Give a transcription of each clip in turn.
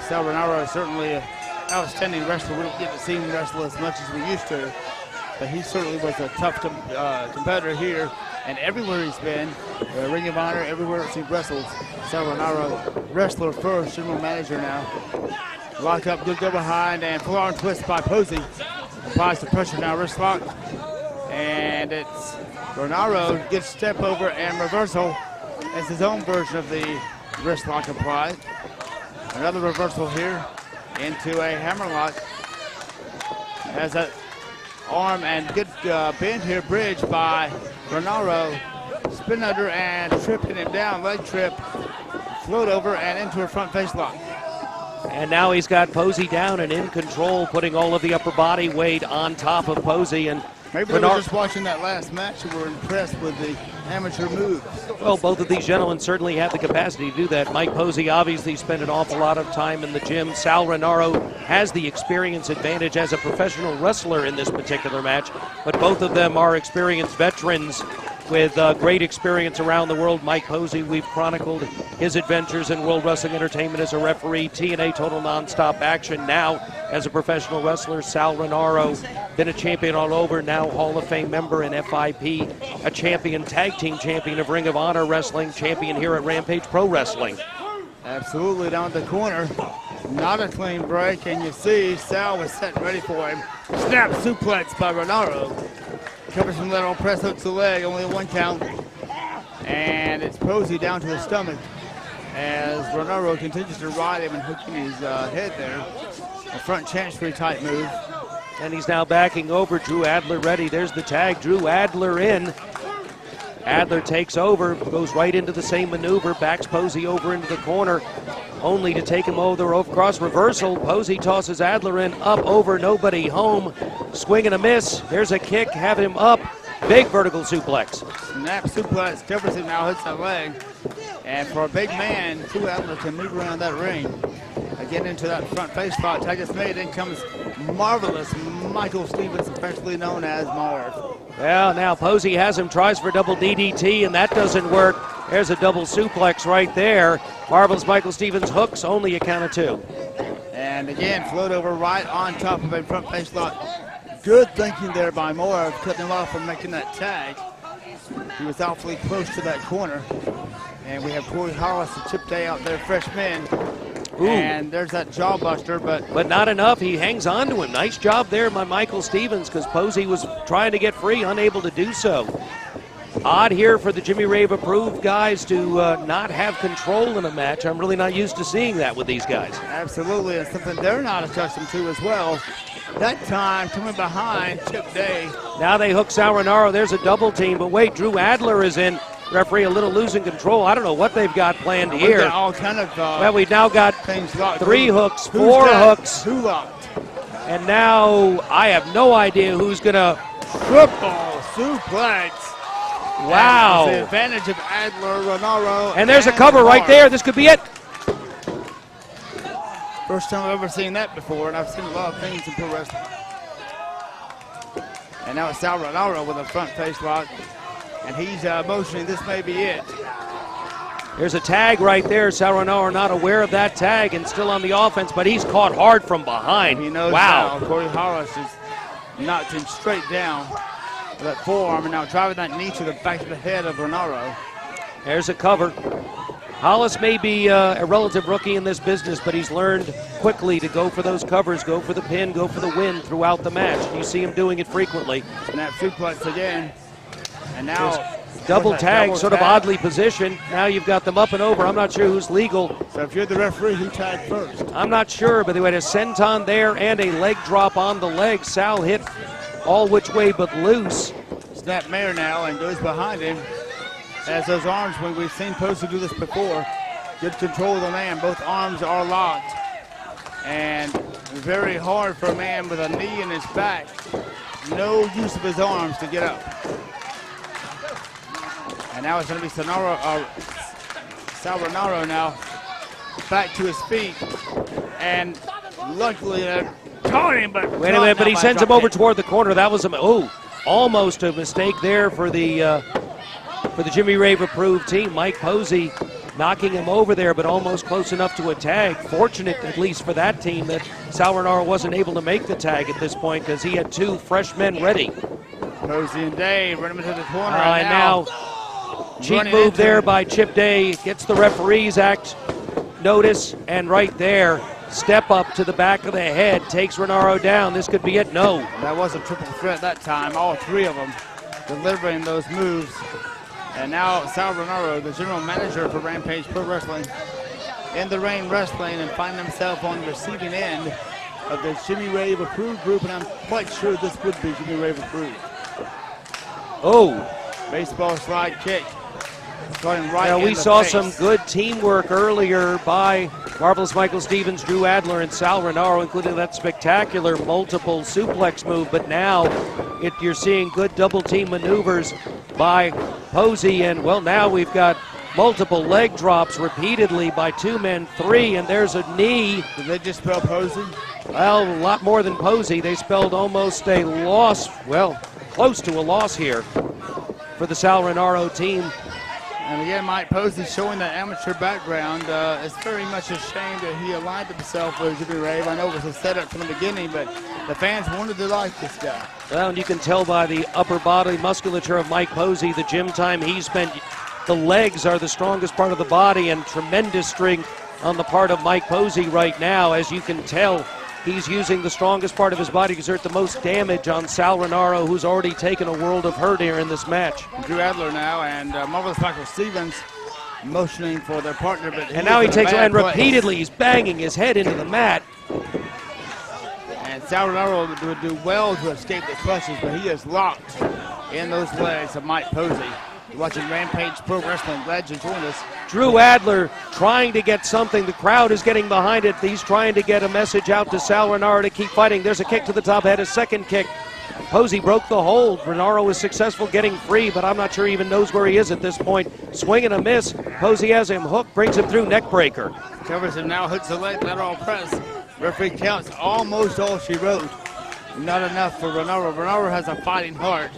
Sal Rinauro is certainly an outstanding wrestler. We don't get to see him wrestle as much as we used to, but he certainly was a tough competitor here. And everywhere he's been, Ring of Honor, everywhere he wrestles, Sal Rinauro, wrestler first, general manager now. Lock up, good go behind, and full arm twist by Posey. Applies the pressure now, wrist lock. And it's Rinauro gets step over and reversal. It's his own version of the wrist lock applied. Another reversal here into a hammerlock. Has that arm and good bend here, bridge by Rinauro. Spin under and tripping him down, leg trip. Float over and into a front face lock. And now he's got Posey down and in control, putting all of the upper body weight on top of Posey. And maybe they were just watching that last match and were impressed with the amateur moves. Well, both of these gentlemen certainly have the capacity to do that. Mike Posey obviously spent an awful lot of time in the gym. Sal Rinauro has the experience advantage as a professional wrestler in this particular match, but both of them are experienced veterans with great experience around the world. Mike Posey, we've chronicled his adventures in World Wrestling Entertainment as a referee, TNA Total Nonstop Action. Now, as a professional wrestler, Sal Rinauro, been a champion all over, now Hall of Fame member in FIP, a champion, tag team champion of Ring of Honor Wrestling, champion here at Rampage Pro Wrestling. Absolutely, down the corner. Not a clean break, and you see Sal was set ready for him. Snap suplex by Rinauro. Covers from lateral press, hooks the leg, only a 1 count. And it's Posey down to his stomach as Rinauro continues to ride him and hooking his head there. A front chancery type move. And he's now backing over. Drew Adler ready. There's the tag. Drew Adler in. Adler takes over, goes right into the same maneuver, backs Posey over into the corner, only to take him over the rope cross reversal. Posey tosses Adler in, up, over, nobody home. Swing and a miss. There's a kick, have him up. Big vertical suplex. Snap suplex, covers him now, hits that leg. And for a big man, Drew Adler can move around that ring. Again into that front face spot. Tag is made, in comes marvelous Michael Stevens, affectionately known as Marv. Well, now Posey has him, tries for double DDT, and that doesn't work. There's a double suplex right there. Marvelous Michael Stevens hooks, only a count of 2. And again, float over right on top of a front face lock. Good thinking there by Marv, cutting him off from making that tag. He was awfully close to that corner. And we have Corey Hollis and Chip Day out there, fresh men. Ooh. And there's that jawbuster, but not enough. He hangs on to him. Nice job there by Michael Stevens, because Posey was trying to get free, unable to do so. Odd here for the Jimmy Rave approved guys to not have control in a match. I'm really not used to seeing that with these guys. Absolutely, and something they're not accustomed to as well. That time coming behind Chip Day. Now they hook Sal Rinauro. There's a double team, but wait, Drew Adler is in. Referee a little losing control. I don't know what they've got planned here. Got all kind of, well, we've now got things locked. 3 hooks, 4 hooks. 2 locked. And now I have no idea who's going to. Triple suplex. Wow. The advantage of Adler, Rinauro. And there's a cover right there. This could be it. First time I've ever seen that before, and I've seen a lot of things in pro wrestling. And now it's Sal Rinauro with a front face lock. And he's motioning this may be it. There's a tag right there. Sal Rinauro not aware of that tag and still on the offense, but he's caught hard from behind. He knows wow. Now. Corey Hollis has knocked him straight down with that forearm and now driving that knee to the back of the head of Rinauro. There's a cover. Hollis may be a relative rookie in this business, but he's learned quickly to go for those covers, go for the pin, go for the win throughout the match. You see him doing it frequently. Snap suplex again. And now double tag, sort of oddly positioned. Now you've got them up and over. I'm not sure who's legal. So if you're the referee, who tagged first? I'm not sure, but they had a senton there and a leg drop on the leg. Sal hit all which way but loose. Snap Mayer now and goes behind him. As those arms, when we've seen Posey do this before, good control of the man. Both arms are locked. And very hard for a man with a knee in his back. No use of his arms to get up. And now it's going to be Sal Rinauro now back to his feet. And luckily they're caught him, but wait a minute, but he sends him over toward the corner. That was almost a mistake there for the Jimmy Rave approved team. Mike Posey knocking him over there, but almost close enough to a tag. Fortunate, at least for that team, that Sal Rinauro wasn't able to make the tag at this point because he had 2 fresh men ready. Posey and Dave run him into the corner. And now cheap move there by Chip Day. Gets the referees act notice, and right there, step up to the back of the head, takes Rinauro down. This could be it. No. That was a triple threat that time, all 3 of them delivering those moves. And now Sal Rinauro, the general manager for Rampage Pro Wrestling, in the ring wrestling and find himself on the receiving end of the Jimmy Rave approved group, and I'm quite sure this would be Jimmy Rave approved. Oh. Baseball slide kick. Starting right now, in we the saw face. some good teamwork earlier by Marvelous Michael Stevens, Drew Adler, and Sal Rinauro, including that spectacular multiple suplex move. But now you're seeing good double team maneuvers by Posey. And, well, now we've got multiple leg drops repeatedly by 2 men, 3, and there's a knee. Did they just spell Posey? Well, a lot more than Posey. They spelled almost a loss, well, close to a loss here for the Sal Rinauro team. And again, Mike Posey showing that amateur background. It's very much a shame that he aligned himself with Jimmy Rave. I know it was a setup from the beginning, but the fans wanted to like this guy. Well, and you can tell by the upper body musculature of Mike Posey, the gym time he spent. The legs are the strongest part of the body, and tremendous strength on the part of Mike Posey right now. As you can tell, he's using the strongest part of his body to exert the most damage on Sal Rinauro, who's already taken a world of hurt here in this match. Drew Adler now, and Marvelous Michael Stevens motioning for their partner. But and now he takes and repeatedly he's banging his head into the mat. And Sal Rinauro would do well to escape the clutches, but he is locked in those legs of Mike Posey. You're watching Rampage Pro Wrestling. Glad you joined us. Drew Adler trying to get something. The crowd is getting behind it. He's trying to get a message out to Sal Rinauro to keep fighting. There's a kick to the top head, a second kick. Posey broke the hold. Rinauro was successful getting free, but I'm not sure he even knows where he is at this point. Swing and a miss. Posey has him hooked, brings him through, neck breaker. Covers him now, hooks the leg, lateral press. Referee counts almost all she wrote. Not enough for Rinauro. Rinauro has a fighting heart,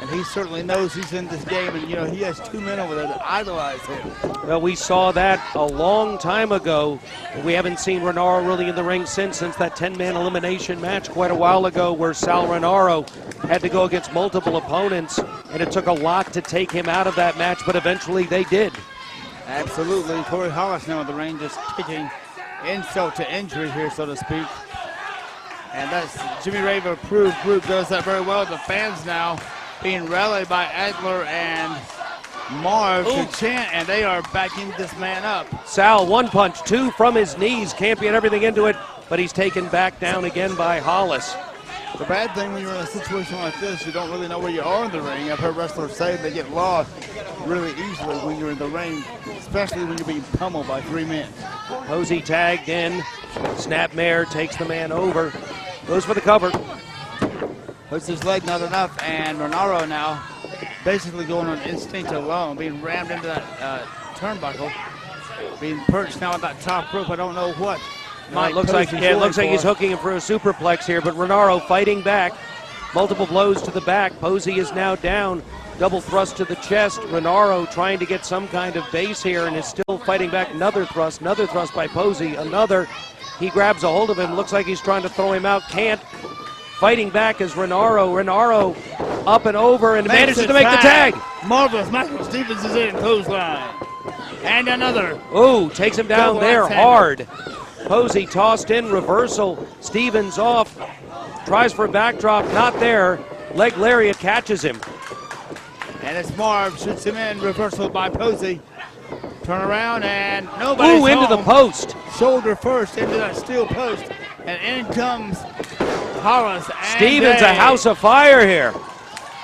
and he certainly knows he's in this game, and you know he has 2 men over there that idolize him. Well, we saw that a long time ago. We haven't seen Rinauro really in the ring since that 10-man elimination match quite a while ago where Sal Rinauro had to go against multiple opponents, and it took a lot to take him out of that match, but eventually they did. Absolutely. Corey Hollis now in the ring, just kicking insult to injury here, so to speak. And that's Jimmy Rave approved group does that very well. The fans now being rallied by Adler and Marv to chant, and they are backing this man up. Sal, 1 punch, 2 from his knees. Can't get everything into it, but he's taken back down again by Hollis. The bad thing when you're in a situation like this, you don't really know where you are in the ring. I've heard wrestlers say they get lost really easily when you're in the ring, especially when you're being pummeled by 3 men. Posey tagged in. Snapmare takes the man over. Goes for the cover. Puts his leg, not enough, and Rinauro now basically going on instinct alone, being rammed into that turnbuckle, being perched now at that top rope. I don't know what. It looks like he's hooking him for a superplex here, but Rinauro fighting back. Multiple blows to the back. Posey is now down. Double thrust to the chest. Rinauro trying to get some kind of base here and is still fighting back. Another thrust by Posey. Another. He grabs a hold of him. Looks like he's trying to throw him out. Can't. Fighting back is Rinauro. Rinauro up and over and manages to make the tag. Marvelous Michael Stevens is in clothesline. And another. Ooh, takes him down there hard. Posey tossed in, reversal. Stevens off. Tries for a backdrop, not there. Leg lariat catches him. And it's Marv, shoots him in, reversal by Posey. Turn around and nobody's Ooh, into the post. Shoulder first into that steel post. And in comes Hollis. Stevens, a house of fire here.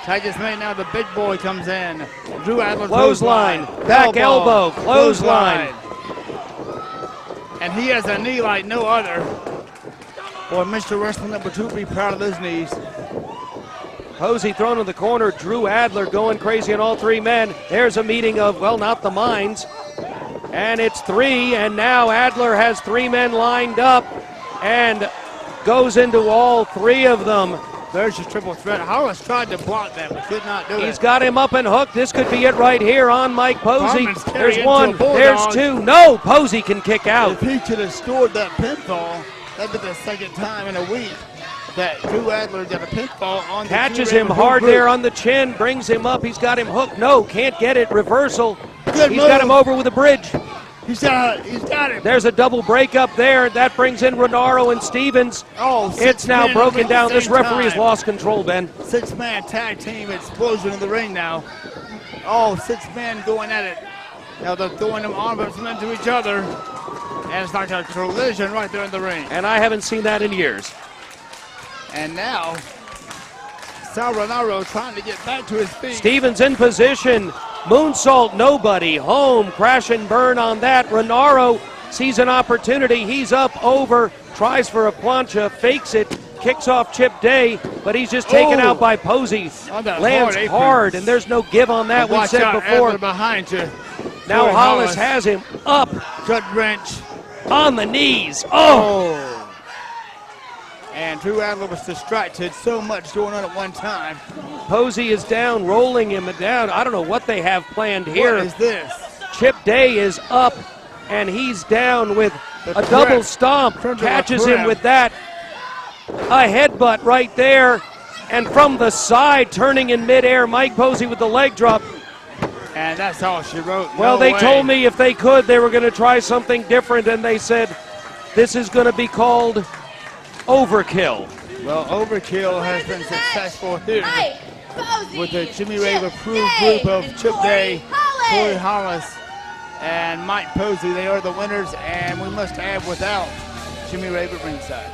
Tag is made now, the big boy comes in. Drew Adler clothesline, back elbow, clothesline. And he has a knee like no other. Boy, Mr. Wrestling number 2, be proud of those knees. Posey thrown in the corner. Drew Adler going crazy on all 3 men. There's a meeting of, well, not the minds. And it's 3, and now Adler has 3 men lined up and goes into all 3 of them. There's your triple threat. Hollis tried to block that, but could not do it. He's got him up and hooked. This could be it right here on Mike Posey. Barman's carrying There's one, into a there's bulldog. two. No, Posey can kick out. If he could have scored that pinfall, that'd be the second time in a week that Drew Adler got a pinfall on the Catches Drew him Adler hard group. there on the chin, brings him up. He's got him hooked. No, can't get it. Reversal. Good He's got move. him over with a bridge. He's got him. There's a double break up there. That brings in Rinauro and Stevens. Oh, It's now men broken at the down. This same referee has time. lost control, Ben. 6-man tag team explosion in the ring now. Oh, 6 men going at it. Now they're throwing them arms into each other. And it's like a collision right there in the ring. And I haven't seen that in years. And now, Sal Rinauro trying to get back to his feet. Stevens in position. Moonsault, nobody. Home, crash and burn on that. Rinauro sees an opportunity. He's up, over, tries for a plancha, fakes it, kicks off Chip Day, but he's just taken out by Posey. On that Lands hard hard, apron. and there's no give on that. We Watch said out, before. Adler behind you. Now Boy, Hollis has him up Gut wrench. on the knees. Oh! And Drew Adler was distracted. So much going on at one time. Posey is down, rolling him down. I don't know what they have planned here. What is this? Chip Day is up, and he's down with The a double press. stomp. Turned to a Catches him press. with that. A headbutt right there. And from the side, turning in midair, Mike Posey with the leg drop. And that's all she wrote. Well, No they way. told me if they could, they were going to try something different, and they said this is going to be called overkill. Well, Overkill has been successful here Mike Posey, with the Jimmy Chip Rave approved Day, group of Chip Day, Corey Hollis. Hollis, and Mike Posey. They are the winners, and we must add without Jimmy Rave at ringside.